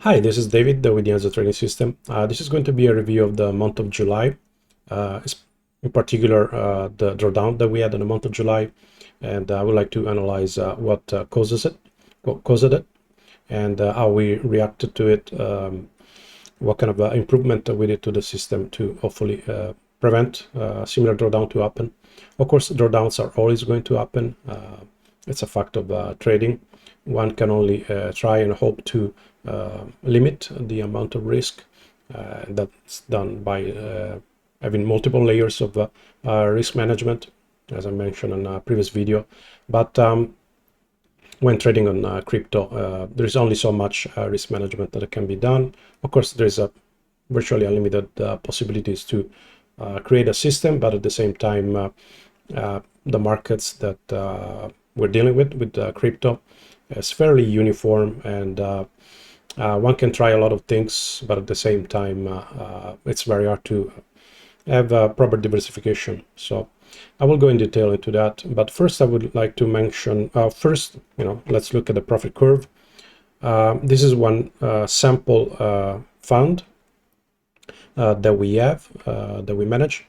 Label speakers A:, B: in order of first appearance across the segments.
A: Hi, this is David with the Answer Trading System. This is going to be a review of the month of July, in particular the drawdown that we had in the month of July, and I would like to analyze what caused it, and how we reacted to it, what kind of improvement we did to the system to hopefully prevent similar drawdown to happen. Of course, drawdowns are always going to happen. It's a fact of trading. One can only try and hope to limit the amount of risk. That's done by having multiple layers of risk management, as I mentioned in a previous video. But when trading on crypto, there's only so much risk management that can be done. Of course, there's a virtually unlimited possibilities to create a system, but at the same time, the markets that we're dealing with crypto is fairly uniform, and one can try a lot of things, but at the same time, it's very hard to have proper diversification. So I will go in detail into that, but first I would like to mention, let's look at the profit curve. This is one sample fund that we have, that we manage.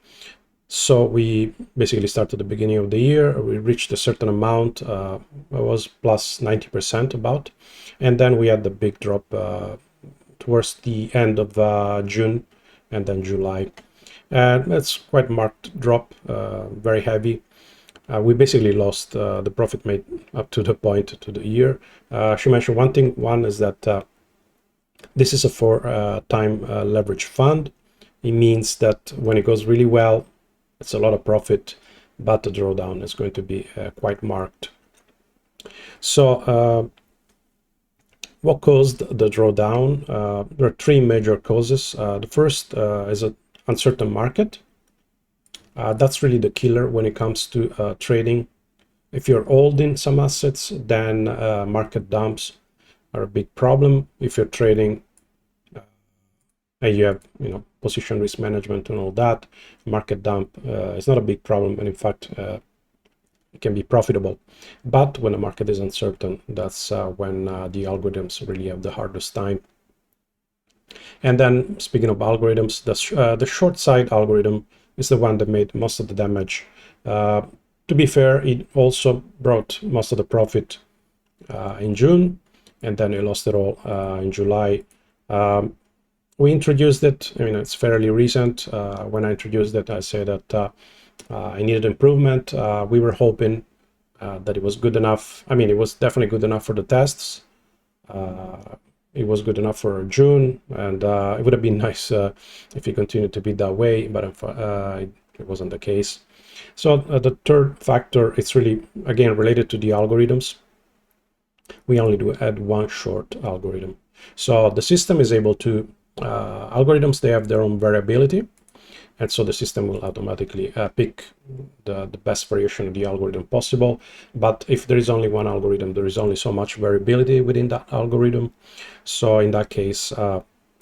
A: So we basically started at the beginning of the year, we reached a certain amount, it was plus 90% about, and then we had the big drop towards the end of June and then July. And that's quite marked drop, very heavy. We basically lost the profit made up to the point to the year. I should mention one thing. One is that this is a four-time leverage fund. It means that when it goes really well, it's a lot of profit, but the drawdown is going to be quite marked. So what caused the drawdown? There are three major causes. The first is an uncertain market. That's really the killer when it comes to trading. If you're holding some assets, then market dumps are a big problem. If you're trading and you have position risk management and all that, market dump is not a big problem, and in fact it can be profitable. But when the market is uncertain, that's when the algorithms really have the hardest time. And then, speaking of algorithms, the short side algorithm is the one that made most of the damage. To be fair, it also brought most of the profit in June, and then it lost it all in July. We introduced it, it's fairly recent. When I introduced it, I said that I needed improvement. We were hoping that it was good enough. It was definitely good enough for the tests. It was good enough for June, and it would have been nice if it continued to be that way, but it wasn't the case. So the third factor, it's really, again, related to the algorithms. We only do add one short algorithm. So the system is able to, algorithms, they have their own variability, and so the system will automatically pick the best variation of the algorithm possible. But if there is only one algorithm, there is only so much variability within that algorithm. So in that case,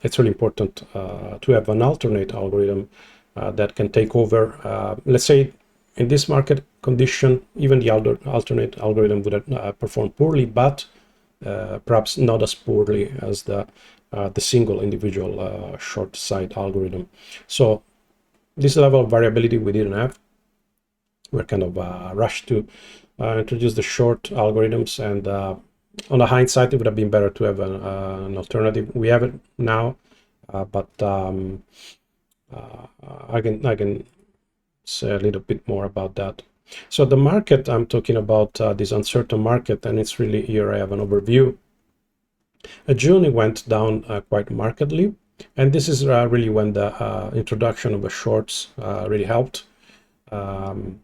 A: it's really important to have an alternate algorithm that can take over. Let's say in this market condition, even the alternate algorithm would perform poorly, but perhaps not as poorly as the single individual short side algorithm. So this level of variability we didn't have. We're kind of rushed to introduce the short algorithms, and on the hindsight, it would have been better to have an alternative. We have it now, but I can say a little bit more about that. So the market, I'm talking about this uncertain market, and it's really, here I have an overview. June, it went down quite markedly, and this is really when the introduction of the shorts really helped. And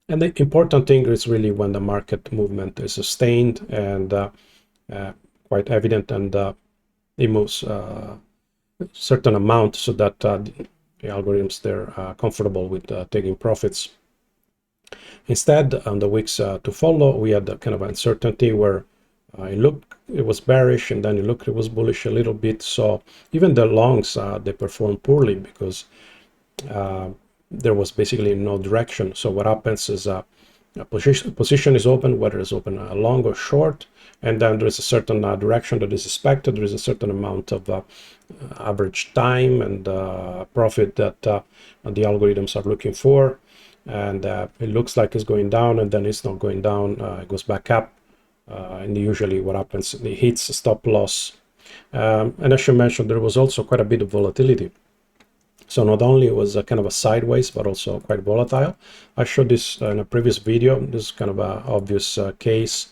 A: the important thing is really when the market movement is sustained and quite evident, and it moves a certain amount so that the algorithms, they're comfortable with taking profits. Instead, on the weeks to follow, we had the kind of uncertainty where it was bearish, and then it was bullish a little bit. So even the longs, they performed poorly because there was basically no direction. So what happens is position is open, whether it's open long or short, and then there is a certain direction that is expected. There is a certain amount of average time and profit that the algorithms are looking for, and it looks like it's going down, and then it's not going down, it goes back up, and usually what happens, it hits a stop loss. And as you mentioned, there was also quite a bit of volatility. So not only it was a kind of a sideways, but also quite volatile. I showed this in a previous video. This is kind of an obvious case.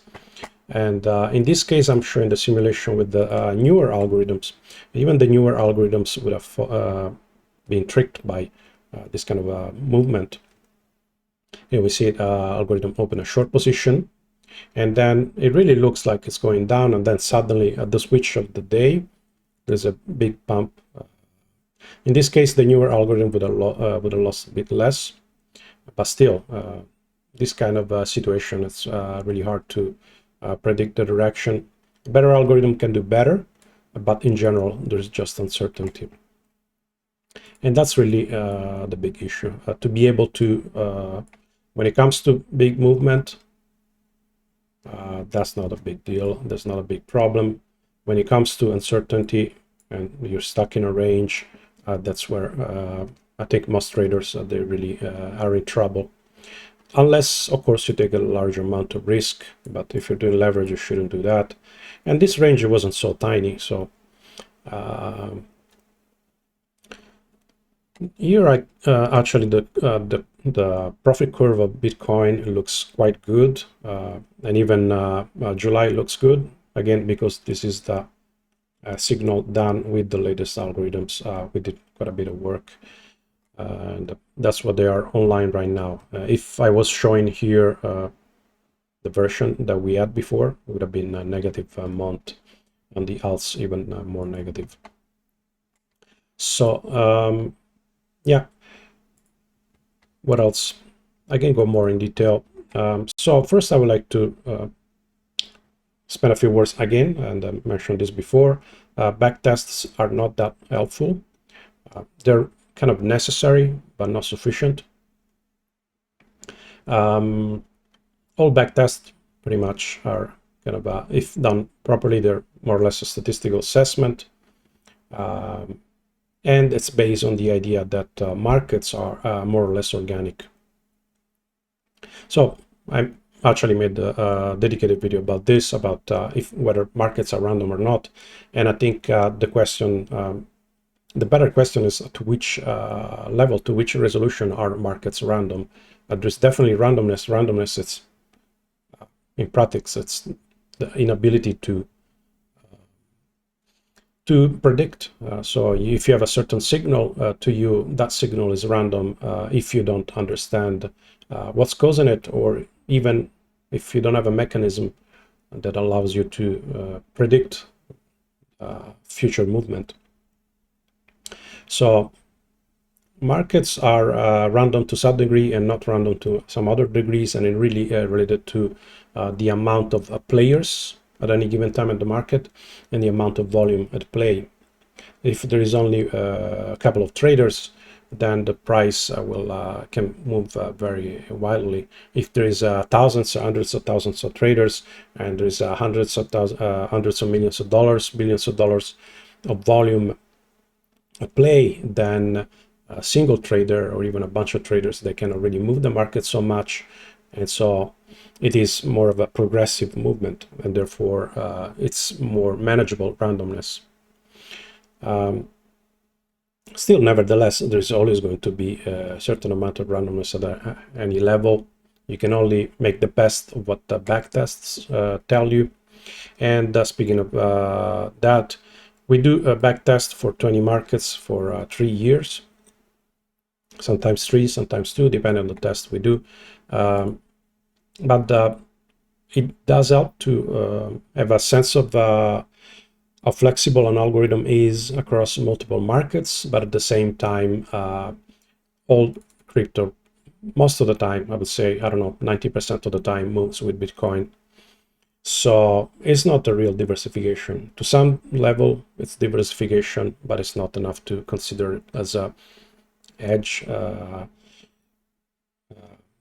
A: And in this case, I'm showing the simulation with the newer algorithms. Even the newer algorithms would have been tricked by this kind of movement. Here we see algorithm open a short position, and then it really looks like it's going down, and then suddenly at the switch of the day, there's a big pump. In this case, the newer algorithm would have lost a bit less, but still, this kind of situation, it's really hard to predict the direction. A better algorithm can do better, but in general, there's just uncertainty. And that's really the big issue. To be able to, when it comes to big movement, that's not a big deal. That's not a big problem. When it comes to uncertainty and you're stuck in a range, that's where I think most traders, they really are in trouble. Unless, of course, you take a large amount of risk, but if you're doing leverage, you shouldn't do that. And this range wasn't so tiny, so here actually the profit curve of Bitcoin looks quite good, and even July looks good, again because this is the signal done with the latest algorithms. We did quite a bit of work, and that's what they are online right now. If I was showing here the version that we had before, it would have been a negative month, and the alts even more negative. So yeah, what else? I can go more in detail. So first I would like to spend a few words again, and I mentioned this before. Backtests are not that helpful. They're kind of necessary, but not sufficient. All backtests pretty much are kind of, if done properly, they're more or less a statistical assessment. And it's based on the idea that markets are more or less organic. So I actually made a dedicated video about this, about whether markets are random or not. And I think the question, the better question is to which level, to which resolution are markets random? There's definitely randomness. Randomness, it's in practice, it's the inability to predict. So if you have a certain signal to you, that signal is random if you don't understand what's causing it, or even if you don't have a mechanism that allows you to predict future movement. So markets are random to some degree and not random to some other degrees, and it really related to the amount of players at any given time in the market and the amount of volume at play. If there is only a couple of traders, then the price can move very wildly. If there is thousands, hundreds of thousands of traders, and there is hundreds of millions of dollars, billions of dollars of volume at play, then a single trader or even a bunch of traders, they can already move the market so much, and so it is more of a progressive movement, and therefore it's more manageable randomness. Still, nevertheless, there's always going to be a certain amount of randomness at any level. You can only make the best of what the backtests tell you. And speaking of that, we do a backtest for 20 markets for 3 years. Sometimes 3, sometimes 2, depending on the test we do. But it does help to have a sense of how flexible an algorithm is across multiple markets, but at the same time, all crypto, most of the time, I would say, I don't know, 90% of the time moves with Bitcoin. So it's not a real diversification. To some level, it's diversification, but it's not enough to consider it as a hedge.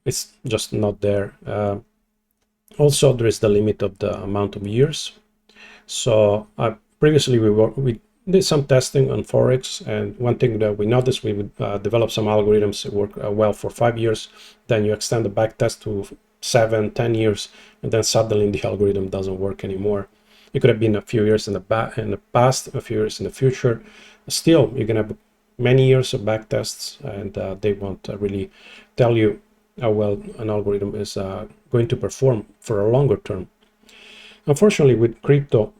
A: it's just not there. Also, there is the limit of the amount of years. So previously we did some testing on Forex, and one thing that we noticed, we would develop some algorithms that work well for 5 years, then you extend the backtest to 7, 10 years, and then suddenly the algorithm doesn't work anymore. It could have been a few years in the past, a few years in the future. Still, you can have many years of backtests, and they won't really tell you how well an algorithm is going to perform for a longer term. Unfortunately, with crypto,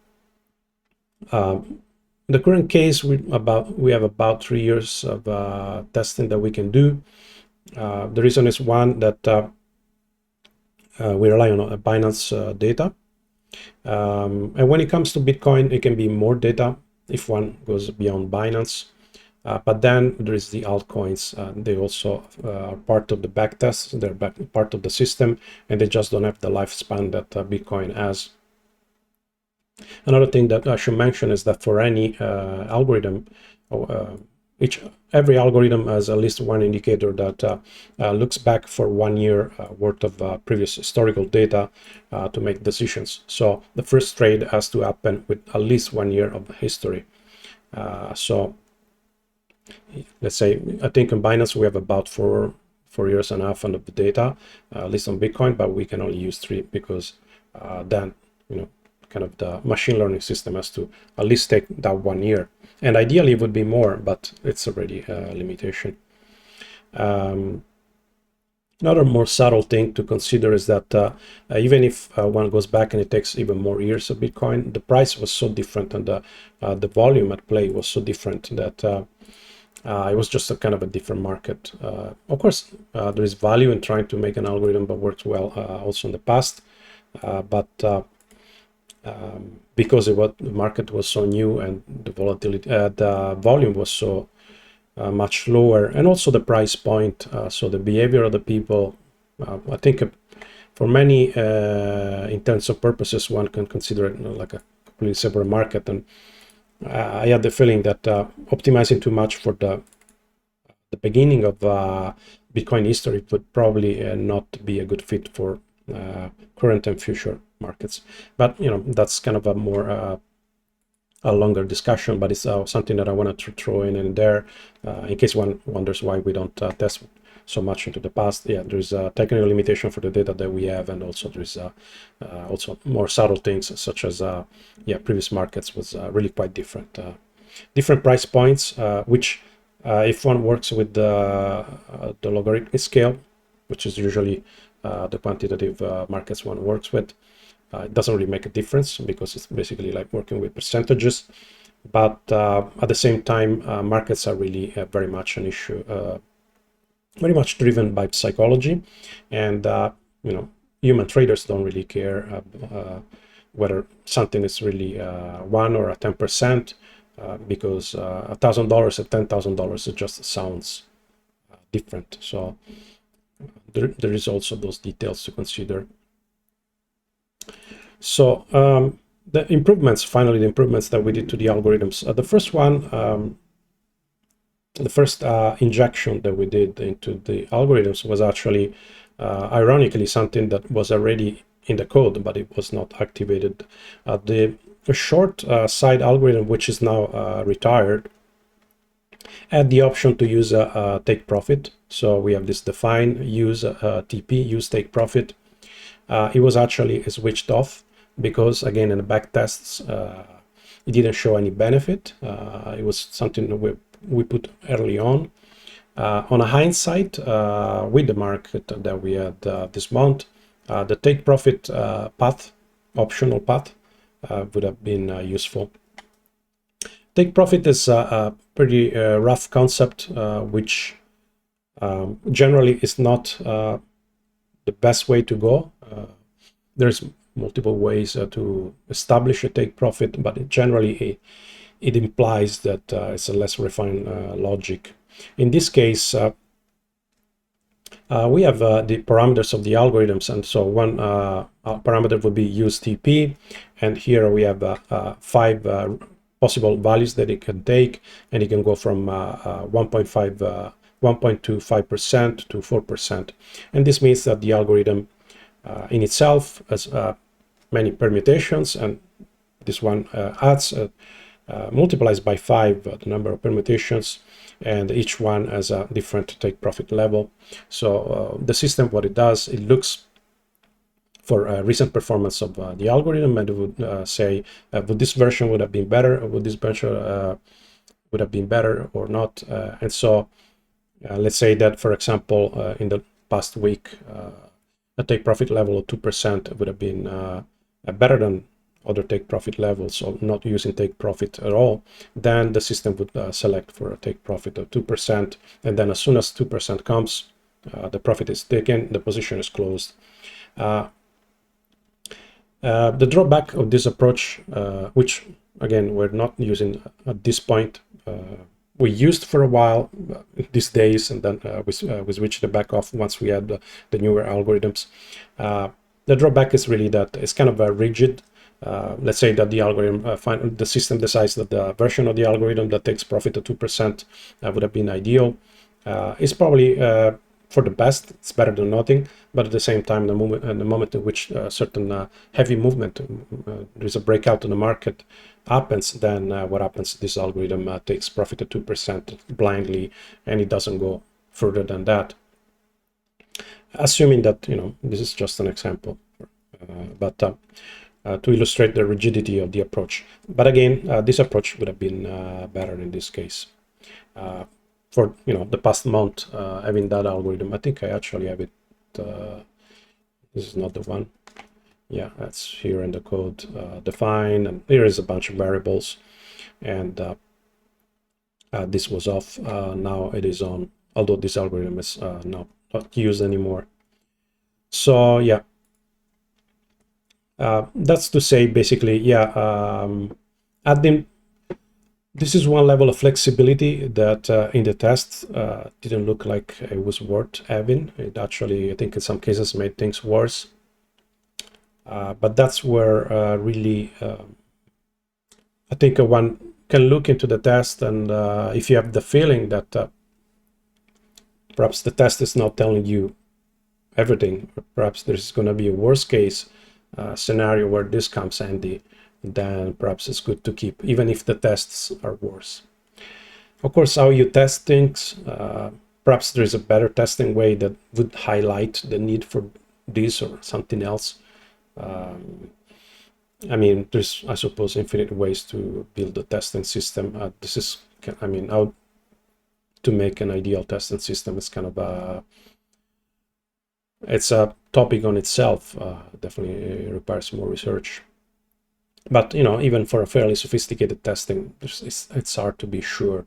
A: the current case, we have about 3 years of testing that we can do. The reason is one that we rely on Binance data. And when it comes to Bitcoin, it can be more data if one goes beyond Binance. But then there is the altcoins. They also are part of the backtest. They're part of the system, and they just don't have the lifespan that Bitcoin has. Another thing that I should mention is that for any algorithm, every algorithm has at least one indicator that looks back for 1 year worth of previous historical data to make decisions. So the first trade has to happen with at least 1 year of history. So let's say, I think in Binance we have about 4 years and a half of the data, at least on Bitcoin, but we can only use 3 because then, kind of the machine learning system has to at least take that 1 year. And ideally it would be more, but it's already a limitation. Another more subtle thing to consider is that even if one goes back and it takes even more years of Bitcoin, the price was so different, and the volume at play was so different that it was just a kind of a different market. Of course, there is value in trying to make an algorithm that works well also in the past, but because the market was so new and the volatility, the volume was so much lower, and also the price point, so the behavior of the people, I think for many intents or purposes, one can consider it like a completely separate market. And I had the feeling that optimizing too much for the beginning of Bitcoin history would probably not be a good fit for current and future markets. But that's kind of a more a longer discussion, but it's something that I wanted to throw in and there in case one wonders why we don't test so much into the past. Yeah, there's a technical limitation for the data that we have, and also there's also more subtle things such as previous markets was really quite different. Different price points, which if one works with the logarithmic scale, which is usually the quantitative markets one works with, it doesn't really make a difference because it's basically like working with percentages. But at the same time, markets are really very much an issue, very much driven by psychology, and human traders don't really care whether something is really 1 or 10%, because $1,000 and $10,000 it just sounds different. So there is also those details to consider. So the improvements that we did to the algorithms. The first one, the first injection that we did into the algorithms was actually, ironically, something that was already in the code, but it was not activated. The short side algorithm, which is now retired, had the option to use a take profit. So we have this define use TP, use take profit. It was actually switched off because, again, in the back tests, it didn't show any benefit. It was something that we put early on. On a hindsight, with the market that we had this month, the take profit path, optional path, would have been useful. Take profit is a pretty rough concept, which generally is not the best way to go. There's multiple ways to establish a take profit, but generally it implies that it's a less refined logic. In this case, we have the parameters of the algorithms, and so one parameter would be use TP, and here we have 5 possible values that it can take, and it can go from 1.5 1.25% to 4%. And this means that the algorithm in itself has many permutations, and this one multiplies by 5 the number of permutations, and each one has a different take profit level. So the system, what it does, it looks for recent performance of the algorithm, and it would say, would this version would have been better, or would this version would have been better or not. And so let's say that, for example, in the past week, a take profit level of 2% would have been better than other take profit levels, or not using take profit at all. Then the system would select for a take profit of 2%, and then as soon as 2% comes, the profit is taken, the position is closed. The drawback of this approach, which again we're not using at this point, we used for a while these days, and then we switched it back off once we had the newer algorithms. The drawback is really that it's kind of a rigid. Let's say that the algorithm, the system decides that the version of the algorithm that takes profit at 2% would have been ideal. It's probably for the best. It's better than nothing, but at the same time, the moment in which certain heavy movement, there's a breakout in the market happens, then what happens? This algorithm takes profit at 2% blindly, and it doesn't go further than that. Assuming that this is just an example, but to illustrate the rigidity of the approach. But again, this approach would have been better in this case. For the past month, having that algorithm, I think I actually have it. This is not the one. Yeah, that's here in the code, define, and here is a bunch of variables, and this was off. Now it is on, although this algorithm is not used anymore. So yeah, that's to say basically, yeah, adding. This is one level of flexibility that in the test didn't look like it was worth having. It actually, I think in some cases, made things worse. But that's where really, I think one can look into the test, and if you have the feeling that perhaps the test is not telling you everything, or perhaps there's going to be a worst case scenario where this comes handy, then perhaps it's good to keep, even if the tests are worse. Of course, how you test things, perhaps there is a better testing way that would highlight the need for this or something else. I mean, there's, I suppose, infinite ways to build a testing system. This is, I mean, how to make an ideal testing system is kind of it's a topic on itself. Definitely requires more research. But even for a fairly sophisticated testing, it's hard to be sure.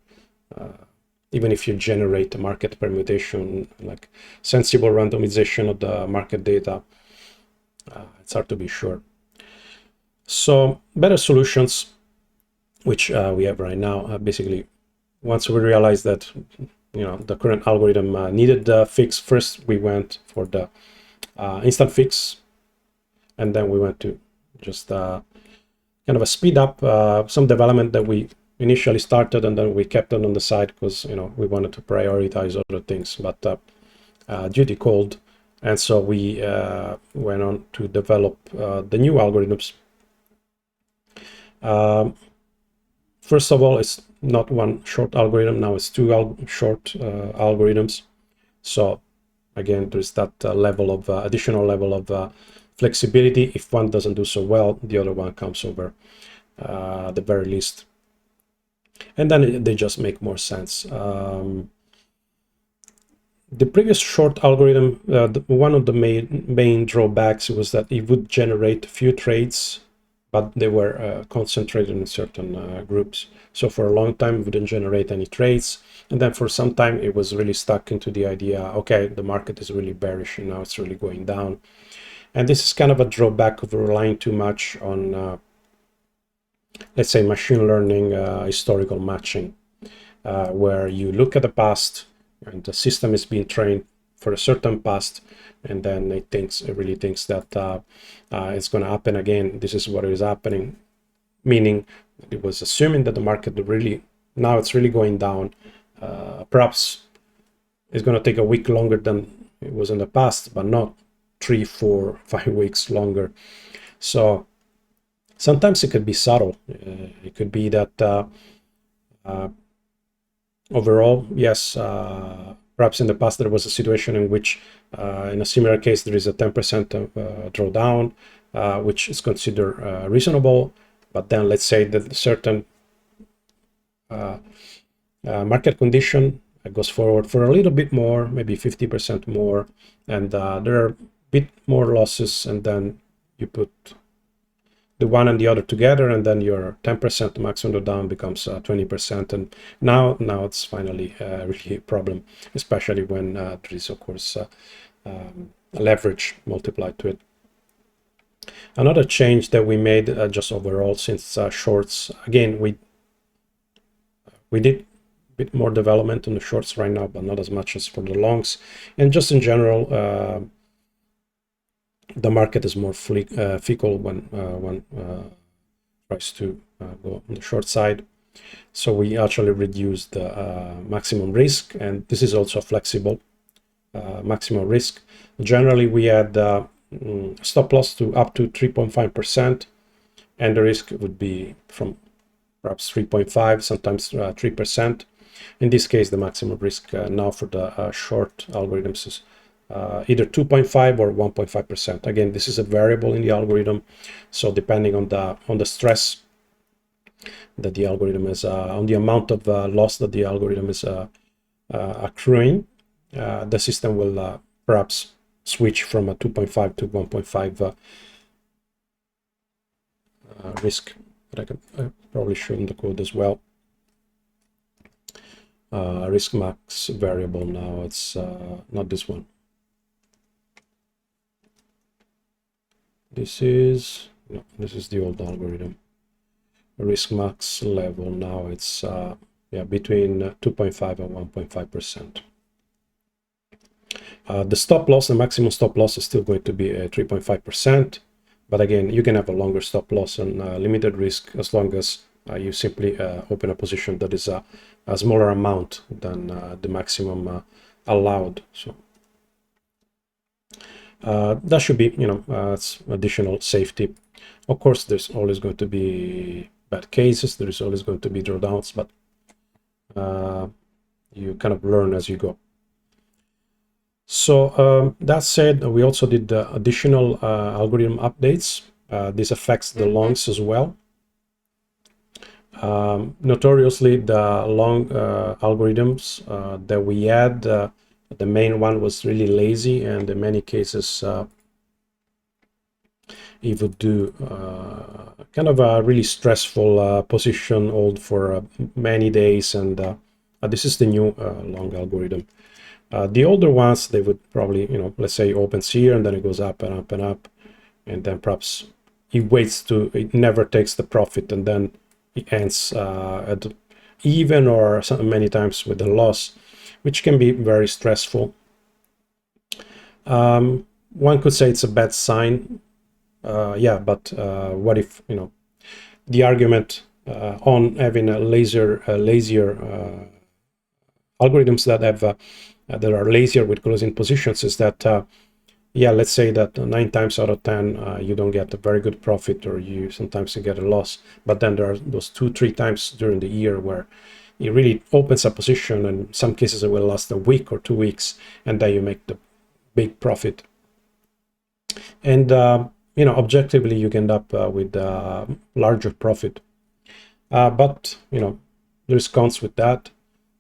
A: Even if you generate a market permutation, like sensible randomization of the market data, it's hard to be sure. So better solutions, which we have right now, basically, once we realized that the current algorithm needed the fix, first we went for the instant fix, and then we went to just kind of a speed up some development that we initially started, and then we kept it on the side because we wanted to prioritize other things, but duty called, and so we went on to develop the new algorithms. First of all, it's not one short algorithm, now it's two short algorithms. So again, there's that level of additional level of flexibility. If one doesn't do so well, the other one comes over at the very least, and then they just make more sense. The previous short algorithm, one of the main drawbacks was that it would generate few trades, but they were concentrated in certain groups. So for a long time, it wouldn't generate any trades. And then for some time, it was really stuck into the idea, okay, the market is really bearish and now it's really going down. And this is kind of a drawback of relying too much on, let's say, machine learning historical matching, where you look at the past and the system is being trained for a certain past, and then it really thinks that it's going to happen again. This is what is happening, meaning it was assuming that the market now it's really going down. Perhaps it's going to take a week longer than it was in the past, but not 3, 4, 5 weeks longer. So sometimes it could be subtle. It could be that overall, yes, perhaps in the past there was a situation in which in a similar case there is a 10% drawdown, which is considered reasonable, but then let's say that certain market condition goes forward for a little bit more, maybe 50% more, and there are a bit more losses, and then you put the one and the other together, and then your 10% maximum drawdown becomes 20%, and now it's finally really a problem, especially when there is of course leverage multiplied to it. Another change that we made just overall since shorts, again we did a bit more development on the shorts right now, but not as much as for the longs, and just in general the market is more fickle when one tries to go on the short side. So we actually reduced the maximum risk, and this is also flexible maximum risk. Generally, we had stop loss to up to 3.5%, and the risk would be from perhaps 3.5, sometimes 3%. In this case, the maximum risk now for the short algorithms is either 2.5 or 1.5%. Again, this is a variable in the algorithm, so depending on the stress that the algorithm is, on the amount of loss that the algorithm is accruing, the system will perhaps switch from a 2.5 to 1.5 risk. But I probably show in the code as well. Risk max variable now, it's not this one. This is the old algorithm. Risk max level now, it's between 2.5 and 1.5%. The stop loss, the maximum stop loss is still going to be 3.5%, but again, you can have a longer stop loss and limited risk as long as you simply open a position that is a smaller amount than the maximum allowed. So that should be, it's additional safety. Of course, there's always going to be bad cases, there is always going to be drawdowns, but you kind of learn as you go. So that said, we also did additional algorithm updates. This affects the longs as well. Notoriously, the long algorithms that we had, the main one was really lazy, and in many cases it would do kind of a really stressful position hold for many days, and this is the new long algorithm. The older ones, they would probably, let's say opens here and then it goes up and up and up, and then perhaps it never takes the profit, and then it ends at even or many times with a loss, which can be very stressful. One could say it's a bad sign. Yeah, but what if, the argument on having a lazier algorithms that have that are lazier with closing positions is that yeah, let's say that 9 times out of 10 you don't get a very good profit, or sometimes you get a loss, but then there are those 2-3 times during the year where it really opens a position, and in some cases it will last a week or 2 weeks, and then you make the big profit. And objectively you end up with larger profit, but there's cons with that.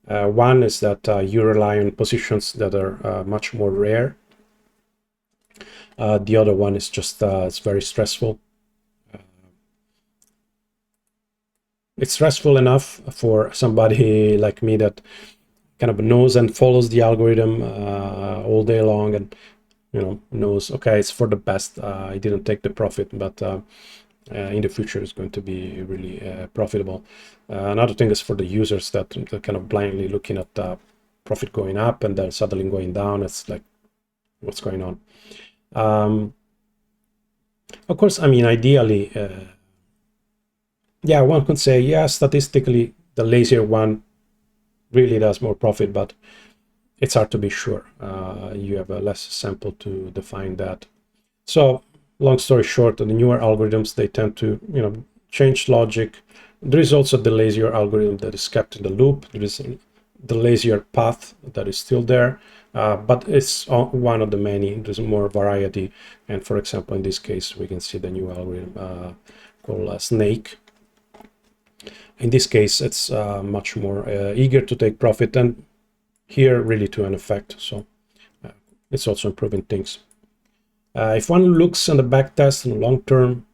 A: One is that you rely on positions that are much more rare. The other one is just it's very stressful. It's stressful enough for somebody like me that kind of knows and follows the algorithm all day long, and knows, okay, it's for the best. I didn't take the profit, but in the future it's going to be really profitable. Another thing is for the users that they're kind of blindly looking at profit going up and then suddenly going down. It's like, what's going on? Of course, I mean, ideally, yeah, one could say, yeah, statistically the lazier one really does more profit, but it's hard to be sure. You have a less sample to define that. So long story short, the newer algorithms, they tend to, change logic. There is also the lazier algorithm that is kept in the loop. There is the lazier path that is still there, but it's one of the many. There's more variety. And for example, in this case, we can see the new algorithm called Snake. In this case, it's much more eager to take profit, and here really to an effect. So it's also improving things. If one looks on the backtest in the long term,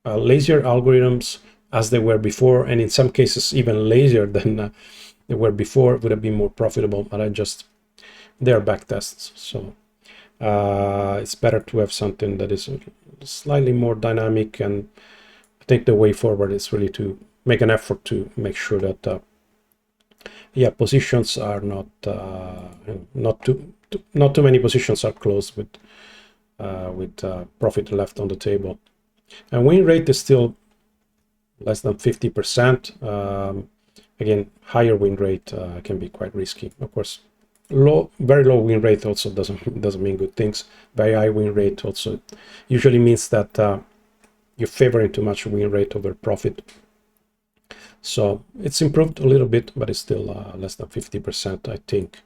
A: lazier algorithms as they were before, and in some cases even lazier than they were before, would have been more profitable, but they're backtests. So it's better to have something that is slightly more dynamic, and I think the way forward is really to make an effort to make sure that positions are not too many positions are closed with profit left on the table. And win rate is still less than 50%. Again, higher win rate can be quite risky. Of course, very low win rate also doesn't mean good things. Very high win rate also usually means that you're favoring too much win rate over profit. So it's improved a little bit, but it's still less than 50%, I think.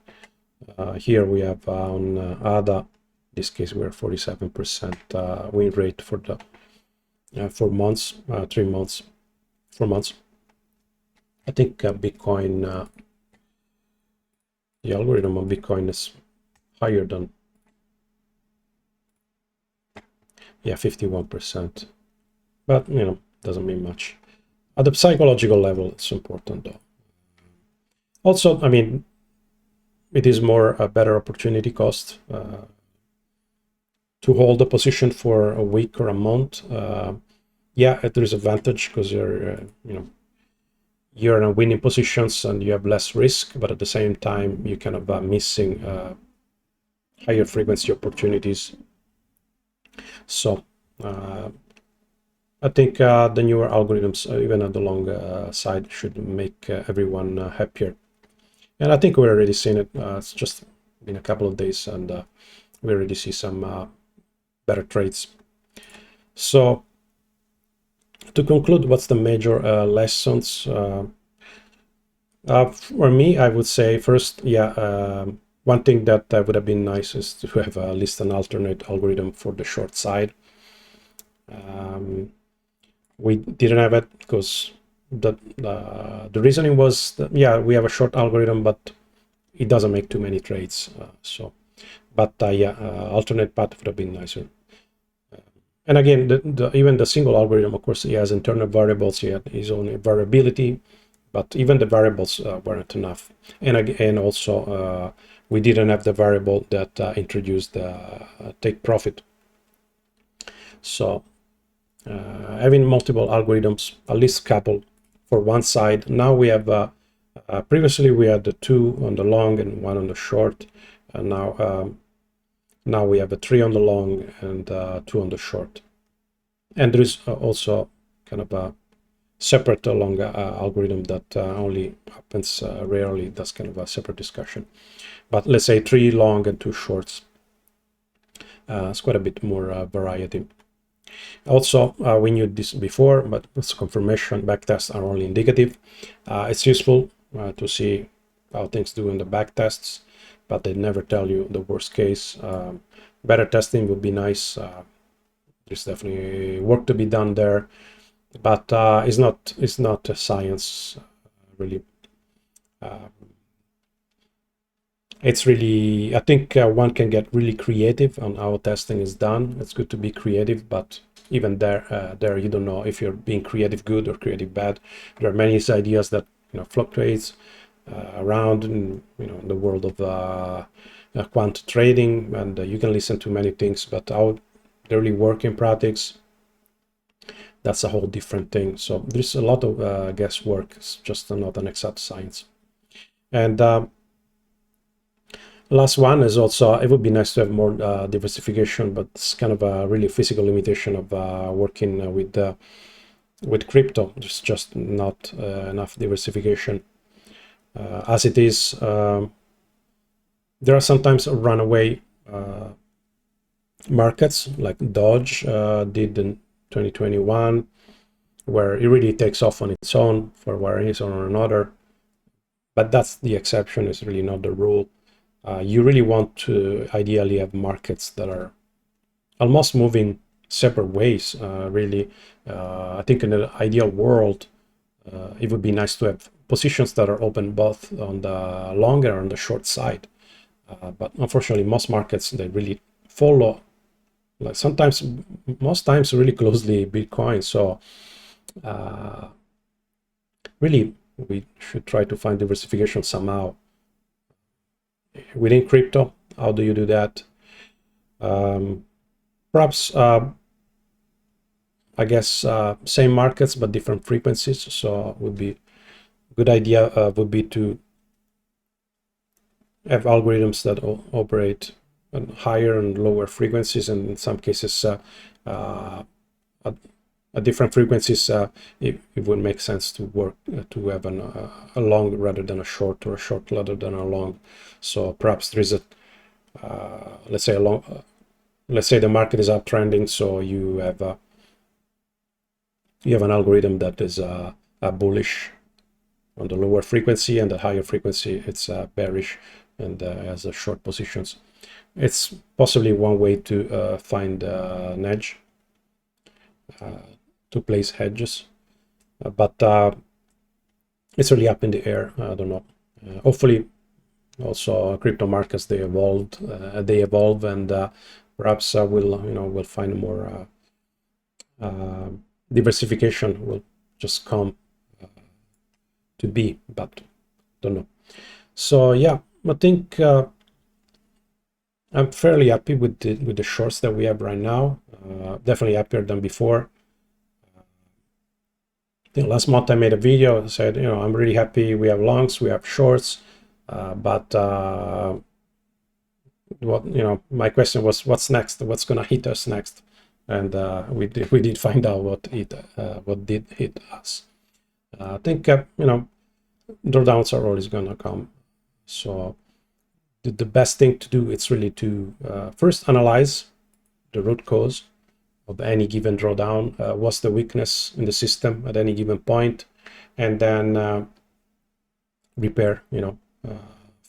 A: Here we have on ADA, in this case we're 47% win rate for the 4 months, 3 months, 4 months. I think Bitcoin, the algorithm of Bitcoin is higher than, 51%. But, doesn't mean much. At the psychological level, it's important though. Also, I mean, it is more a better opportunity cost to hold a position for a week or a month. There is advantage because you're in winning positions and you have less risk, but at the same time, you're kind of missing higher frequency opportunities. So I think the newer algorithms, even on the long side, should make everyone happier. And I think we're already seeing it. It's just been a couple of days, and we already see some better trades. So to conclude, what's the major lessons? For me, I would say first, one thing that would have been nice is to have at least an alternate algorithm for the short side. We didn't have it because the reasoning was that, we have a short algorithm, but it doesn't make too many trades. Alternate path would have been nicer. And again, even the single algorithm, of course, he has internal variables. He had his own variability, but even the variables weren't enough. And also, we didn't have the variable that introduced the take profit. So having multiple algorithms, at least a couple for one side. Now we have, previously we had the 2 on the long and 1 on the short. And now we have a 3 on the long and 2 on the short. And there is also kind of a separate long algorithm that only happens rarely. That's kind of a separate discussion. But let's say 3 long and 2 shorts. It's quite a bit more variety. Also, we knew this before, but it's confirmation. Backtests are only indicative. It's useful to see how things do in the backtests, but they never tell you the worst case. Better testing would be nice. There's definitely work to be done there, but it's not a science really. It's really, I think one can get really creative on how testing is done. It's good to be creative, but even there you don't know if you're being creative good or creative bad. There are many ideas that fluctuates around in the world of quant trading, and you can listen to many things, but how they really work in practice, that's a whole different thing. So there's a lot of guesswork. It's just not an exact science. And last one is also, it would be nice to have more diversification, but it's kind of a really physical limitation of working with crypto. There's just not enough diversification as it is. There are sometimes runaway markets like Dodge did in 2021, where it really takes off on its own for one reason or another. But that's the exception, is really not the rule. You really want to ideally have markets that are almost moving separate ways, really. I think in an ideal world, it would be nice to have positions that are open both on the long and on the short side. But unfortunately, most markets, they really follow, like sometimes, most times, really closely Bitcoin. So really, we should try to find diversification somehow. Within crypto, how do you do that? Perhaps, I guess, same markets but different frequencies. So would be a good idea would be to have algorithms that operate on higher and lower frequencies, and in some cases at different frequencies, it would make sense to work to have a long rather than a short, or a short rather than a long. So perhaps there is a let's say a long let's say the market is uptrending, so you have an algorithm that is bullish on the lower frequency, and the higher frequency it's bearish and has short positions. It's possibly one way to find an edge, to place hedges, but it's really up in the air. I don't know. Hopefully, also crypto markets, they evolve, and perhaps we'll find more diversification will just come to be, but don't know. So yeah, I think I'm fairly happy with the shorts that we have right now. Definitely happier than before. I think last month I made a video and said, I'm really happy. We have longs, we have shorts, but my question was, what's next? What's gonna hit us next? And we did find out what did hit us. I think drawdowns are always gonna come. So the best thing to do is really to first analyze the root cause of any given drawdown. What's the weakness in the system at any given point, and then repair.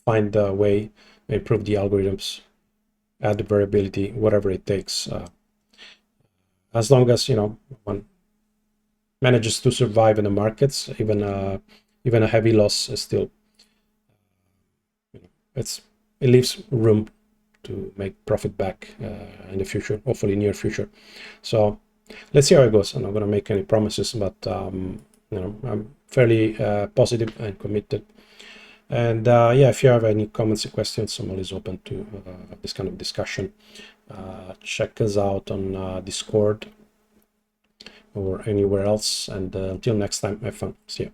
A: Find a way, improve the algorithms, add the variability, whatever it takes. As long as one manages to survive in the markets, even a heavy loss is still, it leaves room to make profit back in the future, hopefully near future. So let's see how it goes. I'm not going to make any promises, but I'm fairly positive and committed. And yeah, if you have any comments or questions, I'm always open to this kind of discussion. Check us out on Discord or anywhere else, and until next time, have fun. See you.